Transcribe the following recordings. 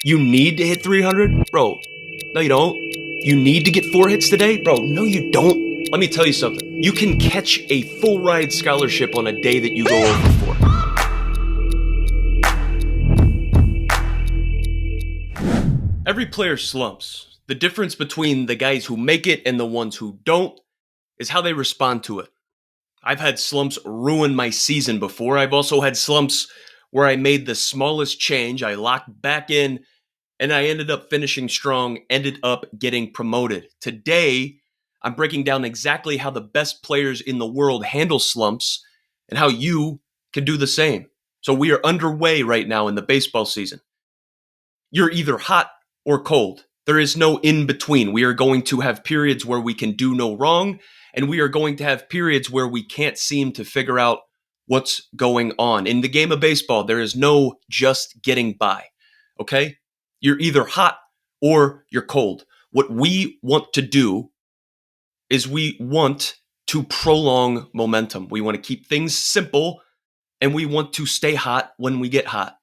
You need to hit 300? Bro, no, you don't. You need to get 4 hits today? Bro, no, you don't. Let me tell you something. You can catch a full ride scholarship on a day that you go over 4. Every player slumps. The difference between the guys who make it and the ones who don't is how they respond to it. I've had slumps ruin my season before. I've also had slumps where I made the smallest change, I locked back in, and I ended up finishing strong, ended up getting promoted. Today, I'm breaking down exactly how the best players in the world handle slumps and how you can do the same. So we are underway right now in the baseball season. You're either hot or cold. There is no in between. We are going to have periods where we can do no wrong, and we are going to have periods where we can't seem to figure out what's going on. In the game of baseball, there is no just getting by, okay? You're either hot or you're cold. What we want to do is we want to prolong momentum. We want to keep things simple, and we want to stay hot when we get hot.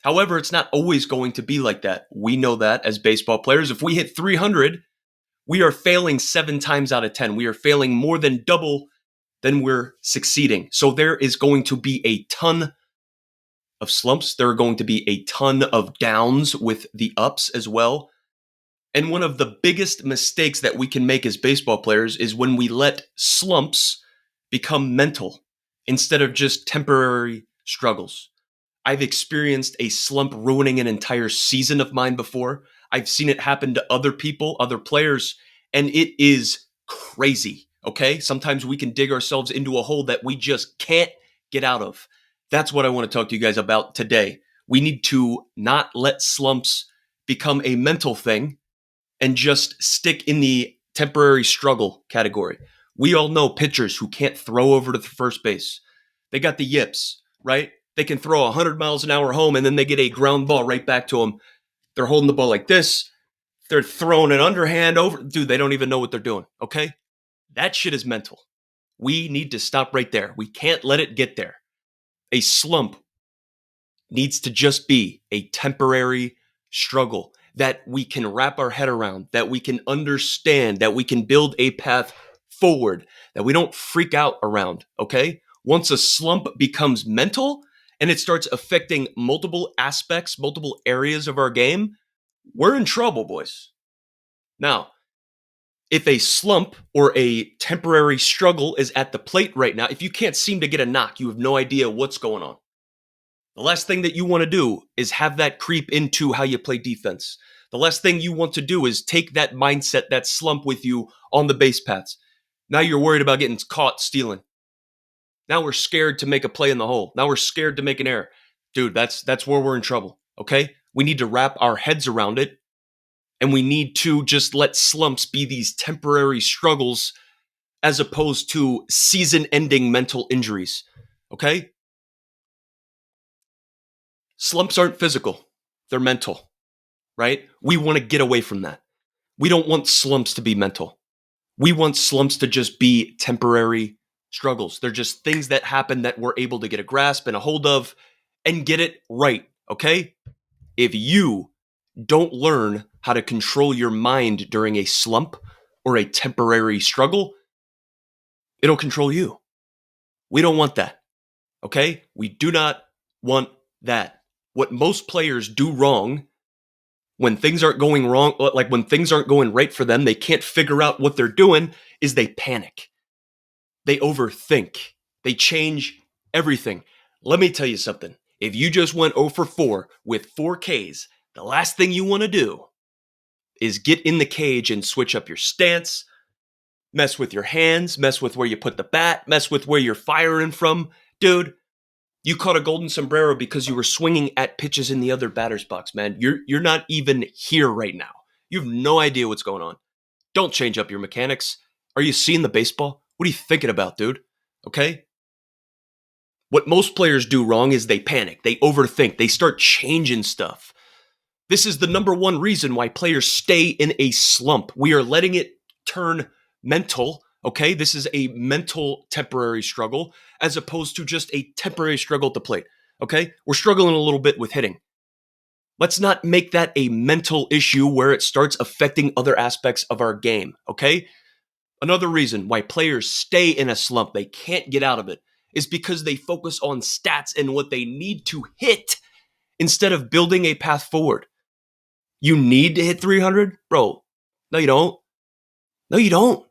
However, it's not always going to be like that. We know that as baseball players. If we hit 300, we are failing 7 times out of 10. We are failing more than double than we're succeeding. So there is going to be a ton of slumps. There are going to be a ton of downs with the ups as well. And one of the biggest mistakes that we can make as baseball players is when we let slumps become mental instead of just temporary struggles. I've experienced a slump ruining an entire season of mine before. I've seen it happen to other people, other players, and it is crazy, okay? Sometimes we can dig ourselves into a hole that we just can't get out of. That's what I want to talk to you guys about today. We need to not let slumps become a mental thing and just stick in the temporary struggle category. We all know pitchers who can't throw over to the first base. They got the yips, right? They can throw 100 miles an hour home, and then they get a ground ball right back to them. They're holding the ball like this. They're throwing an underhand over. Dude, they don't even know what they're doing, okay? That shit is mental. We need to stop right there. We can't let it get there. A slump needs to just be a temporary struggle that we can wrap our head around, that we can understand, that we can build a path forward, that we don't freak out around, okay? Once a slump becomes mental, and it starts affecting multiple aspects, multiple areas of our game, we're in trouble, boys. Now, if a slump or a temporary struggle is at the plate right now, if you can't seem to get a knock, you have no idea what's going on. The last thing that you want to do is have that creep into how you play defense. The last thing you want to do is take that mindset, that slump with you on the base paths. Now you're worried about getting caught stealing. Now we're scared to make a play in the hole. Now we're scared to make an error. Dude, that's where we're in trouble, okay? We need to wrap our heads around it, and we need to just let slumps be these temporary struggles as opposed to season-ending mental injuries, okay? Slumps aren't physical. They're mental, right? We want to get away from that. We don't want slumps to be mental. We want slumps to just be temporary struggles. They're just things that happen that we're able to get a grasp and a hold of and get it right, okay? If you don't learn how to control your mind during a slump or a temporary struggle, it'll control you. We don't want that, okay? We do not want that. What most players do wrong when things aren't going wrong, like when things aren't going right for them, they can't figure out what they're doing, is they panic. They overthink. They change everything. Let me tell you something. If you just went 0 for 4 with 4 Ks, the last thing you want to do is get in the cage and switch up your stance, mess with your hands, mess with where you put the bat, mess with where you're firing from. Dude, you caught a golden sombrero because you were swinging at pitches in the other batter's box, man. You're not even here right now. You have no idea what's going on. Don't change up your mechanics. Are you seeing the baseball? What are you thinking about, dude? Okay? What most players do wrong is they panic. They overthink. They start changing stuff. This is the number one reason why players stay in a slump. We are letting it turn mental, okay? This is a mental temporary struggle as opposed to just a temporary struggle at the plate, okay? We're struggling a little bit with hitting. Let's not make that a mental issue where it starts affecting other aspects of our game, okay? Another reason why players stay in a slump, they can't get out of it, is because they focus on stats and what they need to hit instead of building a path forward. You need to hit 300? Bro, no, you don't. No, you don't.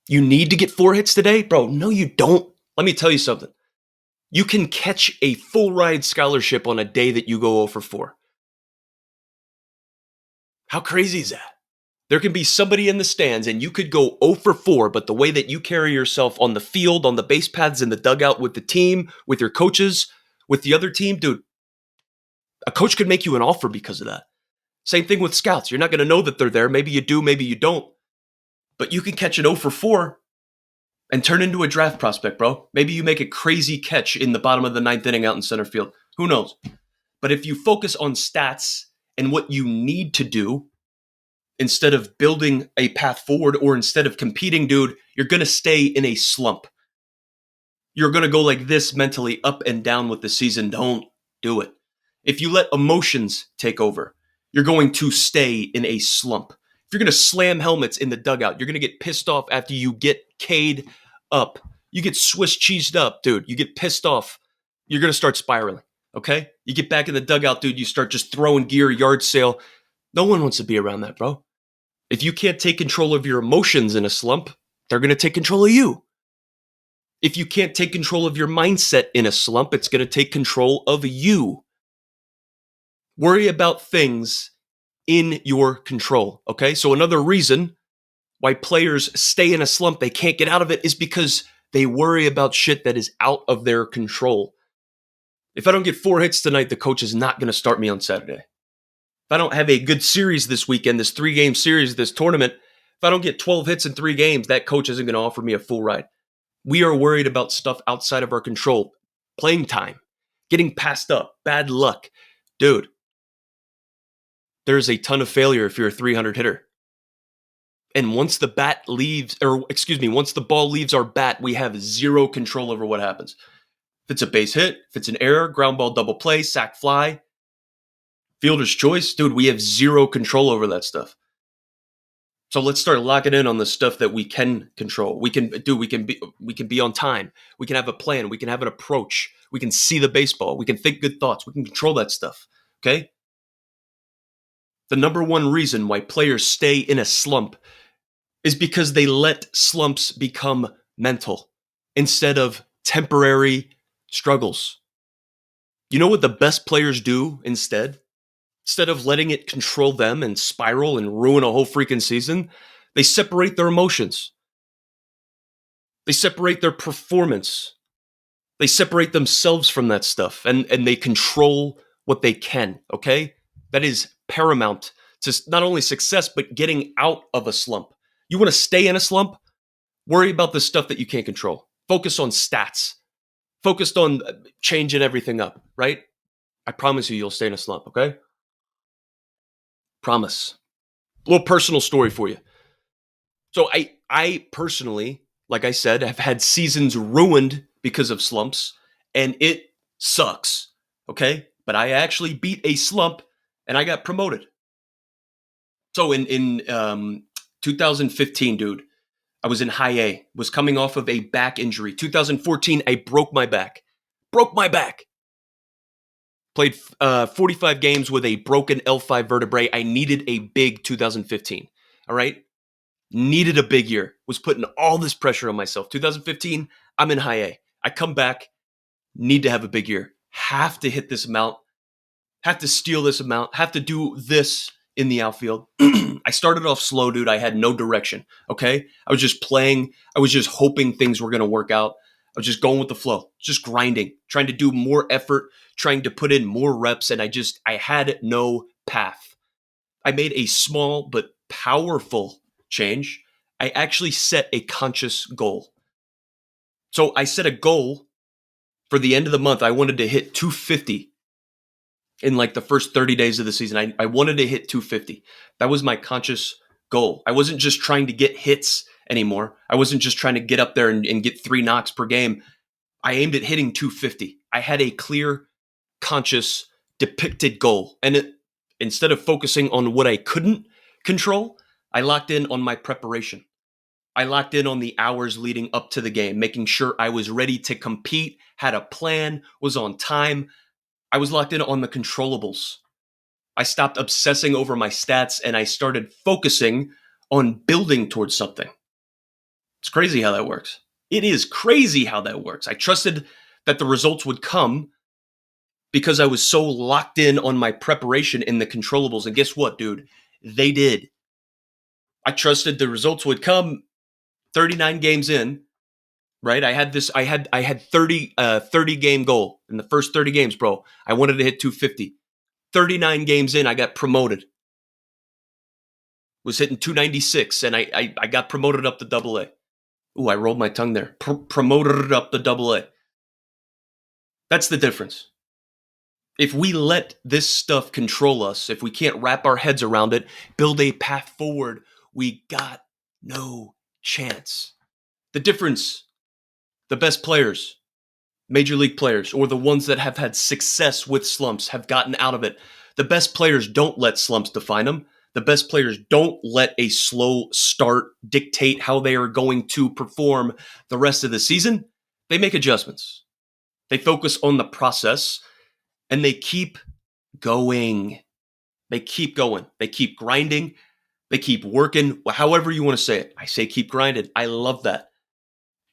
You need to get 4 hits today? Bro, no, you don't. Let me tell you something. You can catch a full ride scholarship on a day that you go 0 for 4. How crazy is that? There can be somebody in the stands and you could go 0 for 4, but the way that you carry yourself on the field, on the base paths, in the dugout with the team, with your coaches, with the other team, dude, a coach could make you an offer because of that. Same thing with scouts. You're not going to know that they're there. Maybe you do, maybe you don't. But you can catch an 0 for 4 and turn into a draft prospect, bro. Maybe you make a crazy catch in the bottom of the 9th inning out in center field. Who knows? But if you focus on stats and what you need to do instead of building a path forward, or instead of competing, dude, you're going to stay in a slump. You're going to go like this mentally up and down with the season. Don't do it. If you let emotions take over, you're going to stay in a slump. If you're going to slam helmets in the dugout, you're going to get pissed off after you get K'd up. You get Swiss cheesed up, dude. You get pissed off. You're going to start spiraling, okay? You get back in the dugout, dude. You start just throwing gear, yard sale. No one wants to be around that, bro. If you can't take control of your emotions in a slump, they're going to take control of you. If you can't take control of your mindset in a slump, it's going to take control of you. Worry about things in your control, okay? So another reason why players stay in a slump, they can't get out of it, is because they worry about shit that is out of their control. If I don't get 4 hits tonight, the coach is not going to start me on Saturday. If I don't have a good series this weekend, this 3-game series, this tournament, if I don't get 12 hits in 3 games, that coach isn't going to offer me a full ride. We are worried about stuff outside of our control. Playing time, getting passed up, bad luck. Dude, there's a ton of failure if you're a 300 hitter. And once the once the ball leaves our bat, we have zero control over what happens. If it's a base hit, if it's an error, ground ball, double play, sack fly, fielder's choice, dude, we have zero control over that stuff. So let's start locking in on the stuff that we can control. We can be on time. We can have a plan. We can have an approach. We can see the baseball. We can think good thoughts. We can control that stuff. Okay? The number one reason why players stay in a slump is because they let slumps become mental instead of temporary struggles. You know what the best players do instead? Instead of letting it control them and spiral and ruin a whole freaking season, they separate their emotions. They separate their performance. They separate themselves from that stuff, and they control what they can, okay? That is paramount to not only success, but getting out of a slump. You want to stay in a slump? Worry about the stuff that you can't control. Focus on stats. Focused on changing everything up, right? I promise you'll stay in a slump, okay? Promise. A little personal story for you. So I personally, like I said, have had seasons ruined because of slumps, and it sucks, okay? But I actually beat a slump, and I got promoted. So in 2015, dude, I was in high A, was coming off of a back injury. 2014, I broke my back. Played 45 games with a broken L5 vertebrae. I needed a big 2015, all right? Needed a big year. Was putting all this pressure on myself. 2015, I'm in high A. I come back, need to have a big year. Have to hit this amount. Have to steal this amount. Have to do this in the outfield. I started off slow, dude. I had no direction, okay? I was just playing. I was just hoping things were going to work out. I was just going with the flow, just grinding, trying to do more effort, trying to put in more reps, and I had no path. I made a small but powerful change. I actually set a conscious goal. So I set a goal for the end of the month. I wanted to hit 250 in like the first 30 days of the season. I wanted to hit 250. That was my conscious goal. I wasn't just trying to get hits anymore. I wasn't just trying to get up there and get 3 knocks per game. I aimed at hitting 250. I had a clear, conscious depicted goal. And instead of focusing on what I couldn't control, I locked in on my preparation. I locked in on the hours leading up to the game, making sure I was ready to compete, had a plan, was on time. I was locked in on the controllables. I stopped obsessing over my stats and I started focusing on building towards something. It's crazy how that works. It is crazy how that works. I trusted that the results would come because I was so locked in on my preparation in the controllables. And guess what, dude? They did. I trusted the results would come 39 games in, right? I had 30 game goal in the first 30 games, bro. I wanted to hit 250. 39 games in, I got promoted. Was hitting 296 and I got promoted up to double A. Ooh, I rolled my tongue there. Promoted up to double A. That's the difference. If we let this stuff control us, if we can't wrap our heads around it, build a path forward, we got no chance. The difference, the best players, major league players, or the ones that have had success with slumps have gotten out of it. The best players don't let slumps define them. The best players don't let a slow start dictate how they are going to perform the rest of the season. They make adjustments. They focus on the process and they keep going. They keep going. They keep grinding. They keep working. However you want to say it. I say keep grinding. I love that.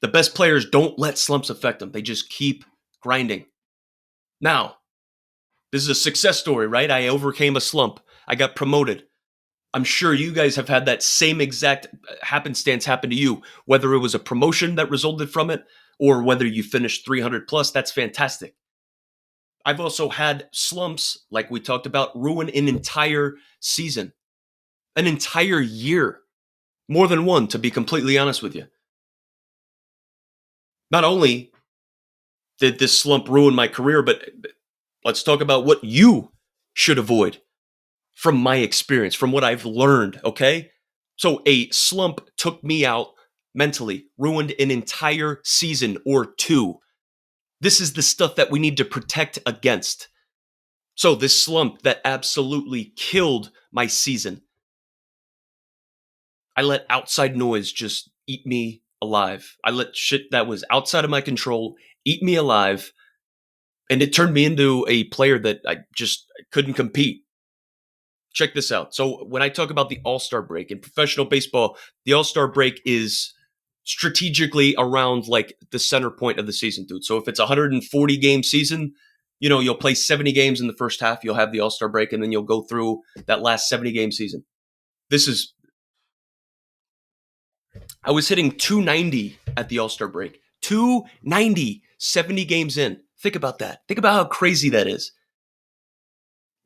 The best players don't let slumps affect them. They just keep grinding. Now, this is a success story, right? I overcame a slump. I got promoted. I'm sure you guys have had that same exact happenstance happen to you, whether it was a promotion that resulted from it or whether you finished 300 plus. That's fantastic. I've also had slumps, like we talked about, ruin an entire season, an entire year, more than one, to be completely honest with you. Not only did this slump ruin my career, but let's talk about what you should avoid from my experience, from what I've learned, okay? So a slump took me out mentally, ruined an entire season or two. This is the stuff that we need to protect against. So this slump that absolutely killed my season, I let outside noise just eat me alive. I let shit that was outside of my control eat me alive, and it turned me into a player that I just couldn't compete. Check this out. So when I talk about the All-Star break in professional baseball, the All-Star break is strategically around like the center point of the season, dude. So if it's a 140 game season, you'll play 70 games in the first half, you'll have the All-Star break, and then you'll go through that last 70 game season. I was hitting 290 at the All-Star break. 290, 70 games in. Think about that. Think about how crazy that is.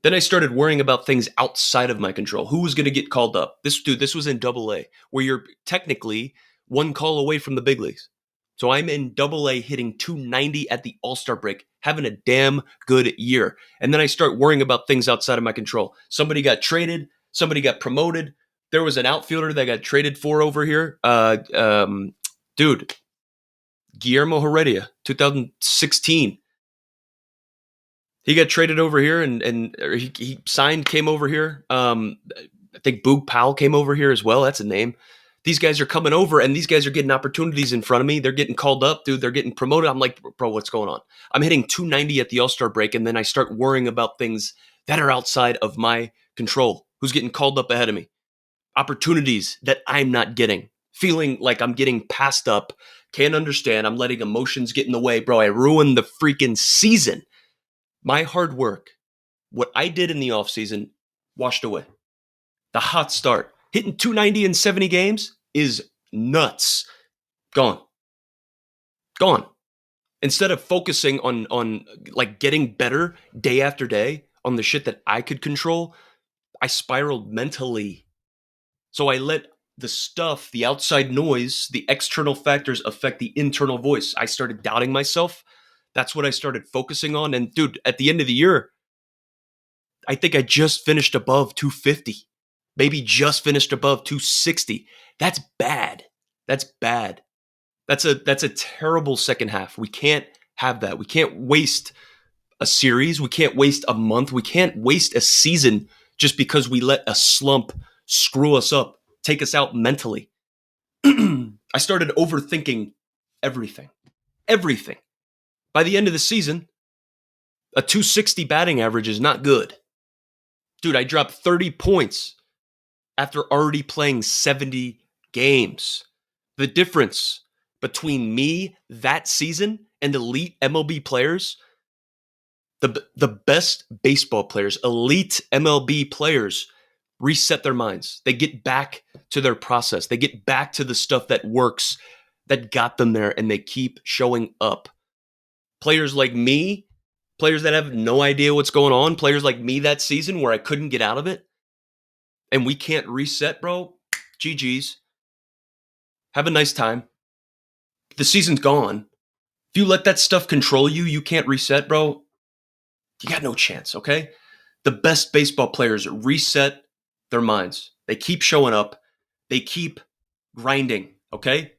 Then I started worrying about things outside of my control. Who was going to get called up? This was in Double A, where you're technically one call away from the big leagues. So I'm in Double A hitting 290 at the All-Star break, having a damn good year. And then I start worrying about things outside of my control. Somebody got traded. Somebody got promoted. There was an outfielder that got traded for over here. Dude, Guillermo Heredia, 2016. He got traded over here and he signed, came over here. I think Boog Powell came over here as well. That's a name. These guys are coming over and these guys are getting opportunities in front of me. They're getting called up, dude. They're getting promoted. I'm like, bro, what's going on? I'm hitting 290 at the All-Star break, and then I start worrying about things that are outside of my control. Who's getting called up ahead of me? Opportunities that I'm not getting. Feeling like I'm getting passed up. Can't understand. I'm letting emotions get in the way. Bro, I ruined the freaking season. My hard work, what I did in the offseason, washed away. The hot start, hitting 290 in 70 games is nuts. Gone. Instead of focusing on like getting better day after day on the shit that I could control, I spiraled mentally. So I let the stuff, the outside noise, the external factors affect the internal voice. I started doubting myself. That's what I started focusing on. And dude, at the end of the year, I think I just finished above 250. Maybe just finished above 260. That's bad. That's bad. That's a terrible second half. We can't have that. We can't waste a series. We can't waste a month. We can't waste a season just because we let a slump screw us up, take us out mentally. I started overthinking everything. Everything. By the end of the season, a 260 batting average is not good. Dude, I dropped 30 points after already playing 70 games. The difference between me that season and elite MLB players, the best baseball players, elite MLB players, reset their minds. They get back to their process. They get back to the stuff that works, that got them there, and they keep showing up. Players like me, players that have no idea what's going on, players like me that season where I couldn't get out of it, and we can't reset, bro, GG's. Have a nice time. The season's gone. If you let that stuff control you, you can't reset, bro. You got no chance, okay? The best baseball players reset their minds. They keep showing up. They keep grinding, okay?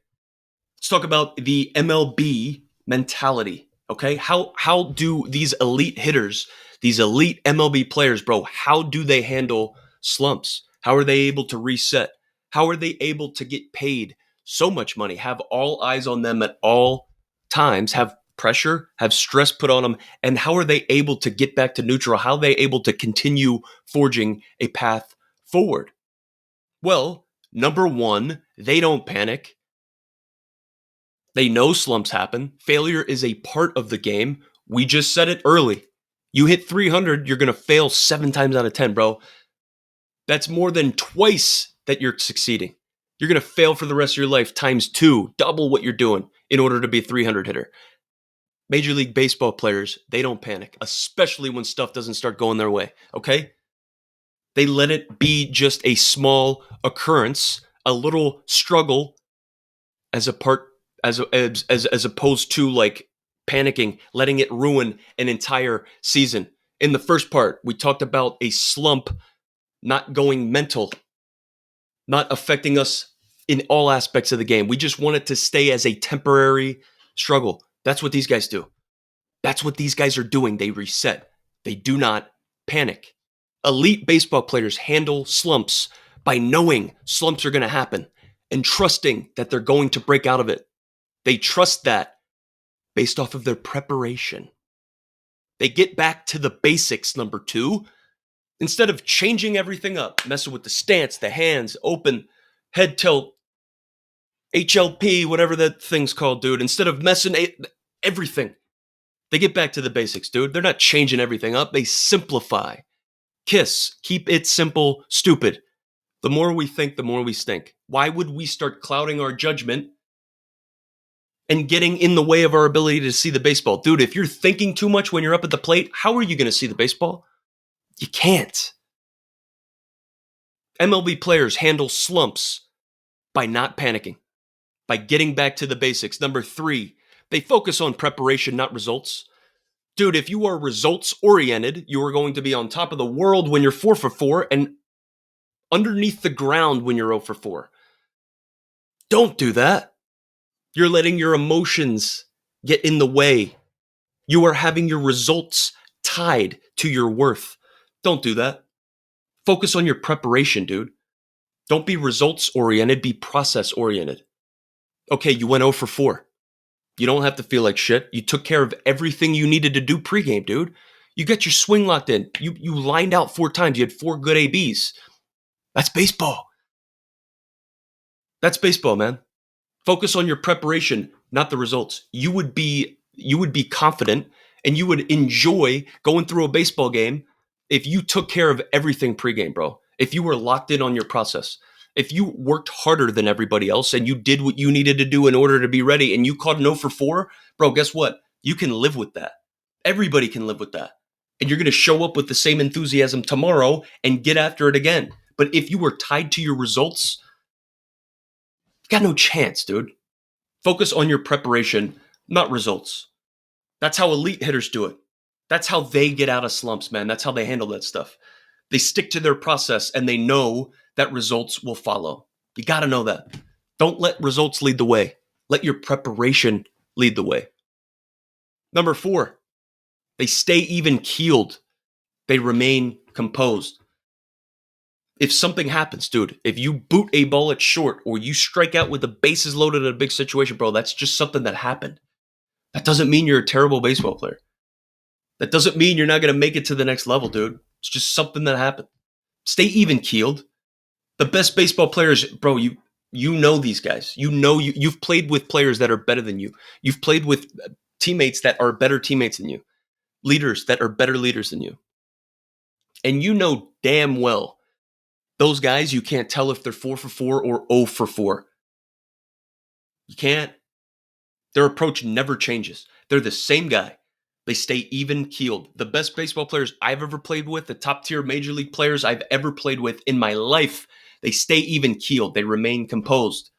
Let's talk about the MLB mentality, okay? How do these elite hitters, these elite MLB players, bro, how do they handle slumps? How are they able to reset? How are they able to get paid so much money, have all eyes on them at all times, have pressure, have stress put on them, and how are they able to get back to neutral? How are they able to continue forging a path forward? Well, number one, they don't panic. They know slumps happen. Failure is a part of the game. We just said it early. You hit 300, you're going to fail 7 times out of 10, bro. That's more than twice that you're succeeding. You're going to fail for the rest of your life times 2, double what you're doing in order to be a 300 hitter. Major League Baseball players, they don't panic, especially when stuff doesn't start going their way, okay? They let it be just a small occurrence, a little struggle as opposed to like panicking, letting it ruin an entire season. In the first part, we talked about a slump not going mental, not affecting us in all aspects of the game. We just want it to stay as a temporary struggle. That's what these guys do. That's what these guys are doing. They reset. They do not panic. Elite baseball players handle slumps by knowing slumps are going to happen and trusting that they're going to break out of it. They trust that based off of their preparation. They get back to the basics, number 2. Instead of changing everything up, messing with the stance, the hands, open, head tilt, HLP, whatever that thing's called, dude. Instead of messing everything, they get back to the basics, dude. They're not changing everything up. They simplify. KISS. Keep it simple, stupid. The more we think, the more we stink. Why would we start clouding our judgment and getting in the way of our ability to see the baseball? Dude, if you're thinking too much when you're up at the plate, how are you going to see the baseball? You can't. MLB players handle slumps by not panicking, by getting back to the basics. Number 3, they focus on preparation, not results. Dude, if you are results oriented, you are going to be on top of the world when you're 4 for 4 and underneath the ground when you're 0 for 4. Don't do that. You're letting your emotions get in the way. You are having your results tied to your worth. Don't do that. Focus on your preparation, dude. Don't be results oriented, be process oriented. Okay, you went 0 for 4. You don't have to feel like shit. You took care of everything you needed to do pregame, dude. You got your swing locked in. You lined out 4 times. You had 4 good ABs. That's baseball. That's baseball, man. Focus on your preparation, not the results. You would be confident and you would enjoy going through a baseball game if you took care of everything pregame, bro. If you were locked in on your process. If you worked harder than everybody else and you did what you needed to do in order to be ready and you caught an 0 for 4, bro, guess what? You can live with that. Everybody can live with that. And you're going to show up with the same enthusiasm tomorrow and get after it again. But if you were tied to your results, you got no chance, dude. Focus on your preparation, not results. That's how elite hitters do it. That's how they get out of slumps, man. That's how they handle that stuff. They stick to their process and they know that results will follow. You got to know that. Don't let results lead the way. Let your preparation lead the way. Number 4, They stay even keeled. They remain composed. If something happens, dude, if you boot a ball at short or you strike out with the bases loaded in a big situation, bro, that's just something that happened. That doesn't mean you're a terrible baseball player. That doesn't mean you're not going to make it to the next level, dude. It's just something that happened. Stay even keeled. The best baseball players, bro, you know these guys. You've played with players that are better than you. You've played with teammates that are better teammates than you. Leaders that are better leaders than you. And you know damn well those guys, you can't tell if they're 4 for 4 or 0 for 4. You can't. Their approach never changes. They're the same guy. They stay even keeled. The best baseball players I've ever played with, the top tier major league players I've ever played with in my life, they stay even keeled. They remain composed.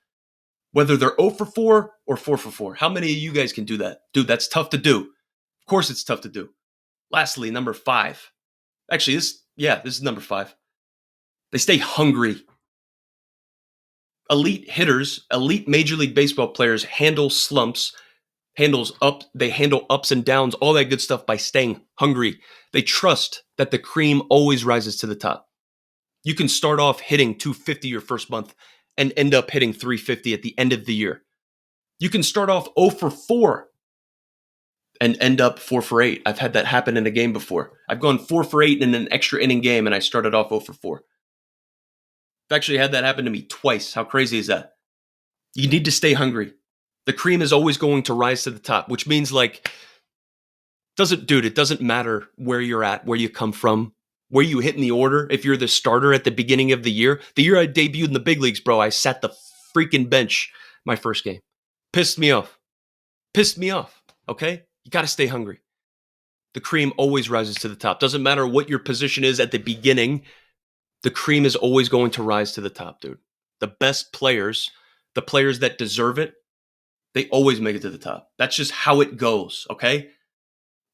Whether they're 0 for 4 or 4 for 4. How many of you guys can do that? Dude, that's tough to do. Of course it's tough to do. Lastly, number 5. Actually, this is number 5. They stay hungry. Elite hitters, elite Major League Baseball players handle slumps, they handle ups and downs, all that good stuff by staying hungry. They trust that the cream always rises to the top. You can start off hitting 250 your first month and end up hitting 350 at the end of the year. You can start off 0 for 4 and end up 4 for 8. I've had that happen in a game before. I've gone 4 for 8 in an extra inning game and I started off 0 for 4. I've actually had that happen to me twice. How crazy is that? You need to stay hungry. The cream is always going to rise to the top, which means it doesn't matter where you're at, where you come from, where you hit in the order. If you're the starter at the beginning of the year I debuted in the big leagues, bro, I sat the freaking bench my first game. Pissed me off, okay? You got to stay hungry. The cream always rises to the top. Doesn't matter what your position is at the beginning. The cream is always going to rise to the top, dude. The best players, the players that deserve it, they always make it to the top. That's just how it goes, okay?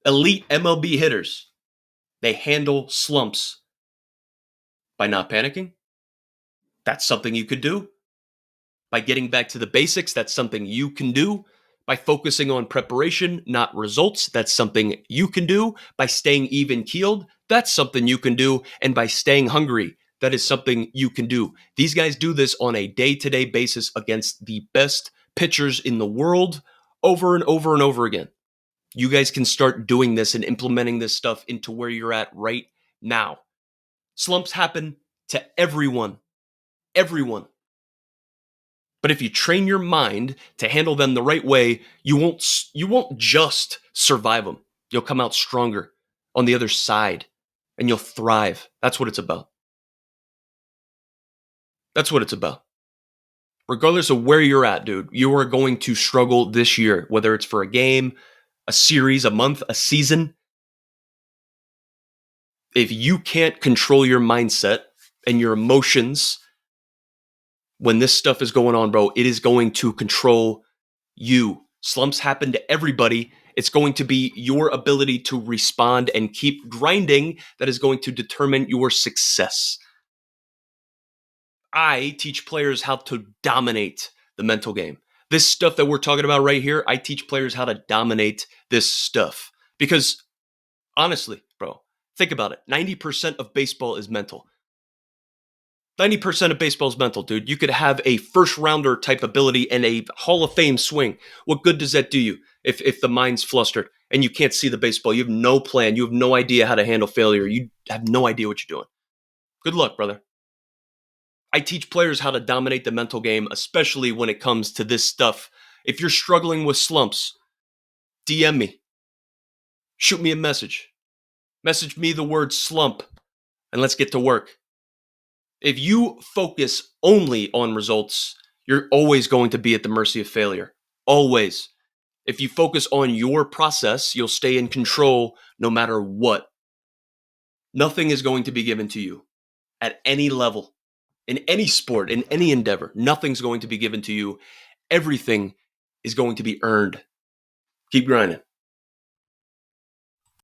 Elite MLB hitters, they handle slumps by not panicking. That's something you could do. By getting back to the basics, that's something you can do. By focusing on preparation, not results, that's something you can do. By staying even keeled, that's something you can do. And by staying hungry, that is something you can do. These guys do this on a day-to-day basis against the best pitchers in the world over and over and over again. You guys can start doing this and implementing this stuff into where you're at right now. Slumps happen to everyone. But if you train your mind to handle them the right way, you won't just survive them. You'll come out stronger on the other side and you'll thrive. That's what it's about. Regardless of where you're at, dude, you are going to struggle this year, whether it's for a game, a series, a month, a season. If you can't control your mindset and your emotions when this stuff is going on, bro, it is going to control you. Slumps happen to everybody. It's going to be your ability to respond and keep grinding that is going to determine your success. I teach players how to dominate the mental game. This stuff that we're talking about right here, I teach players how to dominate this stuff. Because honestly, bro, think about it. 90% of baseball is mental. 90% of baseball is mental, dude. You could have a first rounder type ability and a Hall of Fame swing. What good does that do you if the mind's flustered and you can't see the baseball? You have no plan. You have no idea how to handle failure. You have no idea what you're doing. Good luck, brother. I teach players how to dominate the mental game, especially when it comes to this stuff. If you're struggling with slumps, DM me. Shoot me a message. Message me the word slump and let's get to work. If you focus only on results, you're always going to be at the mercy of failure. Always. If you focus on your process, you'll stay in control no matter what. Nothing is going to be given to you at any level, in any sport, in any endeavor. Nothing's going to be given to you. Everything is going to be earned. Keep grinding.